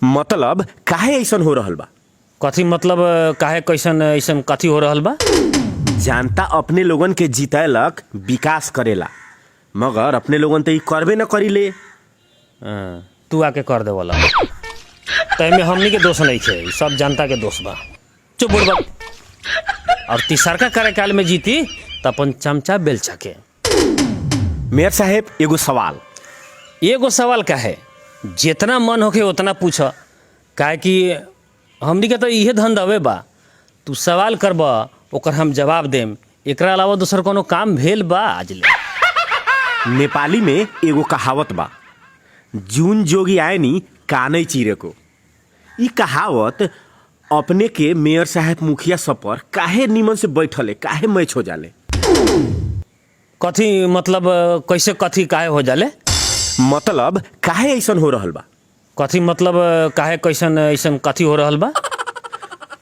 मतलब काहे ऐसन हो रहल बा? कथी मतलब काहे कैसन ऐसन कथी हो रहल बा? जनता अपने लोगन के जितैलक विकास करेला, मगर अपने लोगन तो ई करबे न करीले। तू आके कर दे वाला तैमें हमनी के दोष नहीं है, सब जनता के दोष बा। चुप बुड़बक। और तीसरका कार्यकाल में जीती तो अपन चमचा बेलचा के। मेयर साहेब एगो सवाल का है, जितना मन होके उतना पूछ, काहे कि हमनी के तो इहे धंधवे बा। तू सवाल करब ओकर हम जवाब देम, एकरा अलावा दूसर कोनो काम भेल बा आज ले? नेपाली में एगो कहावत बा, जून जोगी आए नी कानई चीरे को। ई कहावत अपने के मेयर साहब मुखिया सब पर काहे निमन से बैठले, काहे मैच हो जाले? कथी मतलब कैसे कथी काहे हो जाले? मतलब काहे ऐसन हो रहल बा? कथी मतलब काहे कैसन ऐसन कथी हो रहल बा?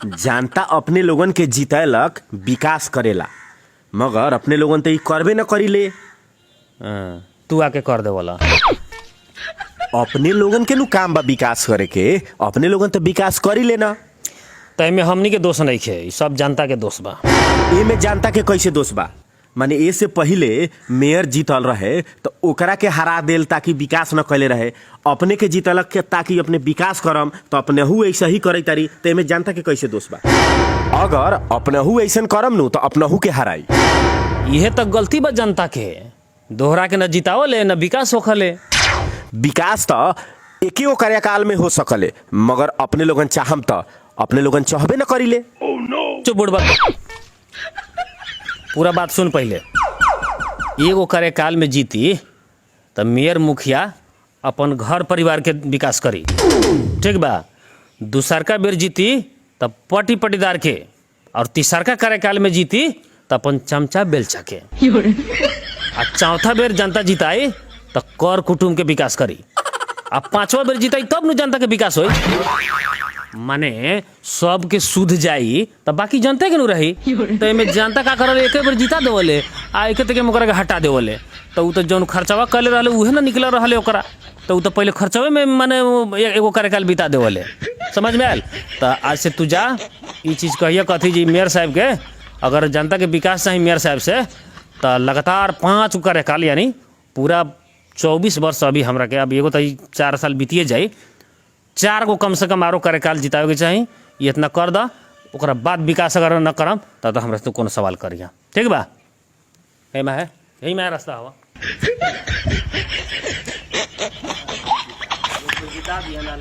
जनता अपने लोगन के जितैलक विकास करेला, मगर अपने लोगन तो ई करबे न करीले। तू आके कर दे वाला। अपने लोगन के नु काम बा विकास करे के, अपने लोगन तो विकास करी लेना। तैमें हमनी के दोष नहीं है, सब जनता के दोष बा। ए में जनता के कैसे दोष बा? माने ए से पहले मेयर जीतल रहे तो ओकरा के हरा देल ताकि विकास न कैले रहे, अपने के जीतलक के ताकि अपने विकास करम तो अपने हु ऐसा ही करे तारी, तो एमे जनता के कैसे दोष बा? अगर अपने हु ऐसन करम नु तो अपने हु के हराई। यह तो गलती बा जनता के, दोहरा के न जितावले न विकास होखले। विकास तो एक ही कार्यकाल में हो सकले, मगर अपने लोगन चाहम तो अपने लोगन चाहबे न करीले। चुप बुड़बा, पूरा बात सुन पहले। एगो कार्यकाल में जीती तो मेयर मुखिया अपन घर परिवार के विकास करी, ठीक बा। दूसरका बेर जीती तब पटी पटीदार के, और तीसरका कार्यकाल में जीती तो अपन चमचा बेलचा के, और चौथा बेर जनता जिताई तो कर कुटुंब के विकास करी, अब पांचवा बेर जिताई तब न जनता के विकास होई। माने सबके सुध जाई तो बाकी जनता के नु रही। तो एमे जनता का करल, एक बेर जिता देवले आ एक तक ओकरा के हटा देवले, तो उ तो जौन खर्चवा कले रहले उहे ना निकल रहले ओकरा, तो उ तो पहले खर्चवे में माने एगो कार्यकाल बिता देवले। समझ में आयल? तो आज से तू जा ई चीज कहिए कथी जी मेयर साहब के, अगर जनता के विकास चाहिए मेयर साहब से तो लगातार 5 कार्यकाल यानी पूरा 24 वर्ष अभी हमरा के, अब एगो तो 4 साल बीतिए जाई, 4 गो कम से कम आरो कार्यकाल जितावे के चाहिए। ये इतना कर दा, ओकरा बाद विकास अगर न करम तो हमरा से कोनो सवाल करिया, ठीक बा? यही में रास्ता हवा। जिता दिया ना